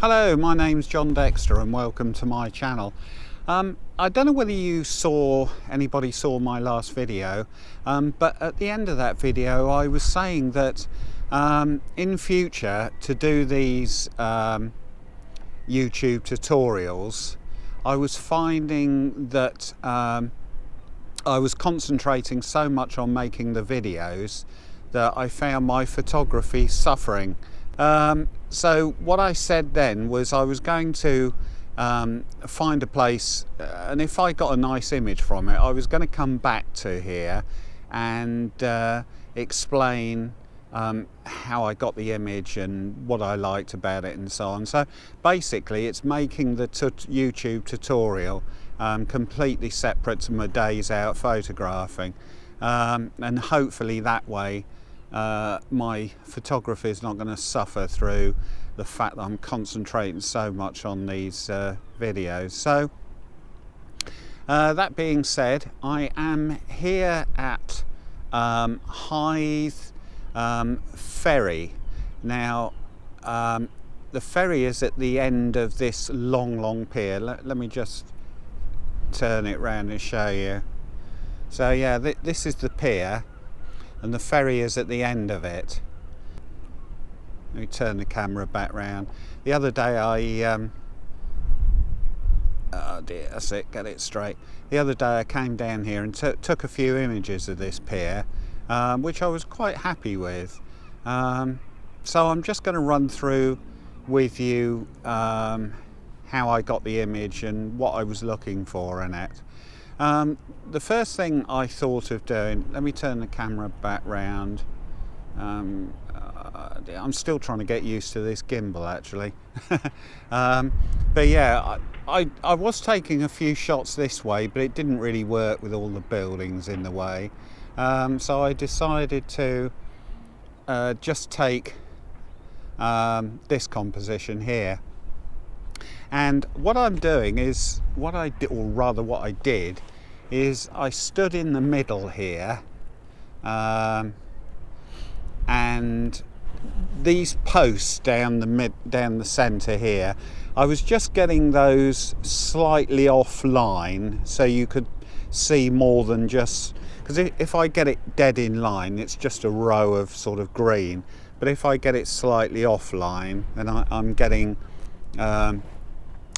Hello, my name's John Dexter and welcome to my channel. I don't know whether anybody saw my last video, but at the end of that video I was saying that in future to do these YouTube tutorials, I was finding that I was concentrating so much on making the videos that I found my photography suffering. So what I said then was I was going to find a place, and if I got a nice image from it, I was going to come back to here and explain how I got the image and what I liked about it and so on. So basically it's making the YouTube tutorial completely separate to my days out photographing, and hopefully that way my photography is not going to suffer through the fact that I'm concentrating so much on these videos. So that being said, I am here at Hythe ferry. Now the ferry is at the end of this long pier. Let me just turn it round and show you. So yeah, this is the pier and the ferry is at the end of it. Let me turn the camera back round. The other day oh dear, that's it, get it straight. The other day I came down here and took a few images of this pier, which I was quite happy with. So I'm just going to run through with you how I got the image and what I was looking for in it. The first thing I thought of doing, let me turn the camera back round. I'm still trying to get used to this gimbal actually. But yeah, I was taking a few shots this way, but it didn't really work with all the buildings in the way. So I decided to just take this composition here. And what I'm doing is, what I did is I stood in the middle here, and these posts down the center here, I was just getting those slightly offline so you could see more than just, because if I get it dead in line, it's just a row of sort of green, but if I get it slightly offline, then I'm getting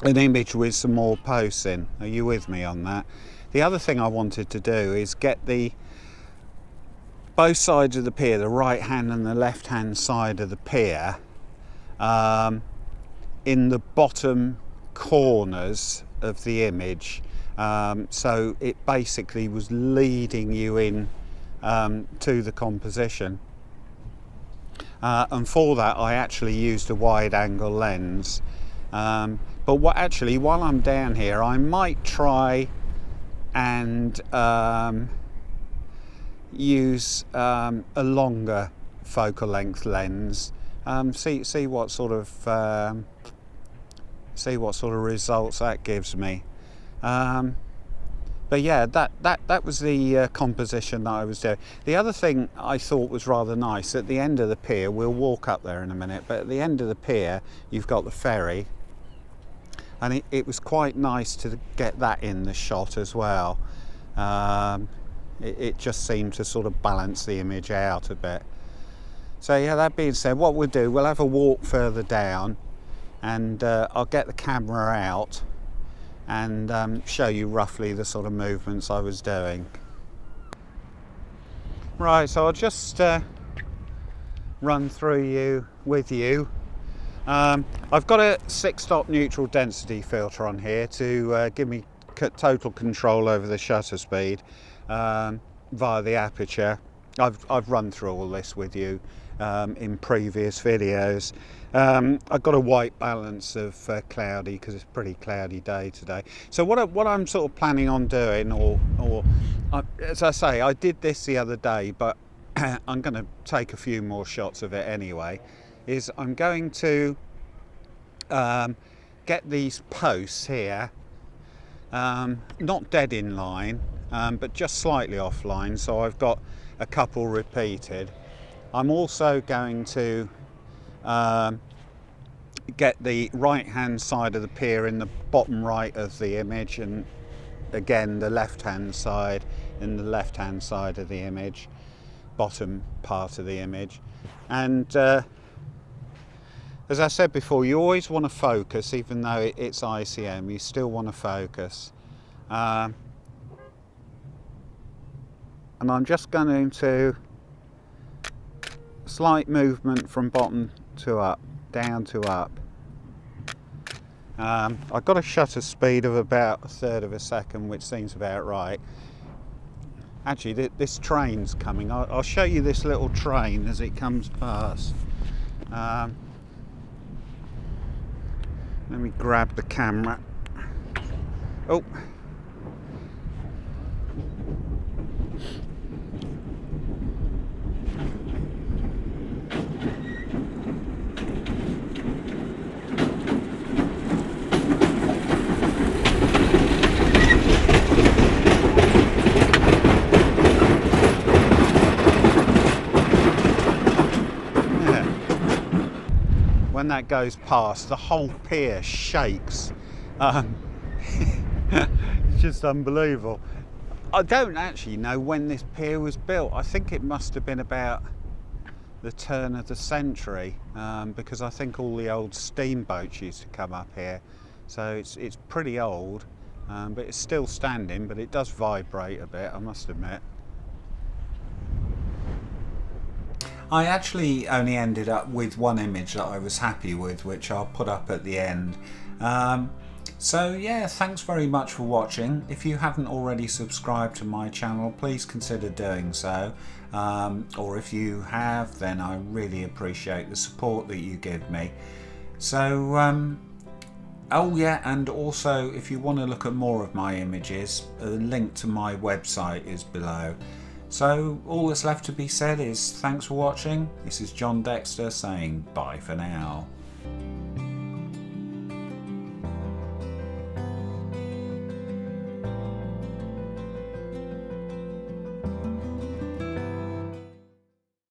an image with some more posts in. Are you with me on that? The other thing I wanted to do is get both sides of the pier, the right hand and the left hand side of the pier, in the bottom corners of the image, so it basically was leading you in to the composition. And for that I actually used a wide angle lens. But while I'm down here, I might try and use a longer focal length lens. See what sort of results that gives me. But yeah, that was the composition that I was doing. The other thing I thought was rather nice, at the end of the pier, we'll walk up there in a minute, but at the end of the pier you've got the ferry, and it was quite nice to get that in the shot as well. It just seemed to sort of balance the image out a bit. So yeah, that being said, what we'll do, we'll have a walk further down, and I'll get the camera out and show you roughly the sort of movements I was doing. Right, so I'll just run through with you. I've got a 6-stop neutral density filter on here to give me total control over the shutter speed via the aperture. I've run through all this with you in previous videos. I've got a white balance of cloudy because it's a pretty cloudy day today. So what I'm sort of planning on doing, or as I say, I did this the other day, but I'm going to take a few more shots of it anyway, is I'm going to get these posts here, not dead in line, but just slightly offline, so I've got a couple repeated. I'm also going to get the right hand side of the pier in the bottom right of the image, and again the left hand side in the left hand side of the image, bottom part of the image. And as I said before, you always want to focus, even though it's ICM, you still want to focus. And I'm just going to slight movement from bottom to up, down to up. I've got a shutter speed of about 1/3 of a second, which seems about right. Actually, this train's coming. I'll show you this little train as it comes past. Let me grab the camera. Oh. When that goes past, the whole pier shakes. It's just unbelievable. I don't actually know when this pier was built. I think it must have been about the turn of the century, because I think all the old steamboats used to come up here. So it's pretty old, but it's still standing, but it does vibrate a bit, I must admit. I actually only ended up with one image that I was happy with, which I'll put up at the end. So yeah, thanks very much for watching. If you haven't already subscribed to my channel, please consider doing so. Or if you have, then I really appreciate the support that you give me. So, oh yeah, and also if you want to look at more of my images, a link to my website is below. So all that's left to be said is thanks for watching. This is John Dexter saying bye for now.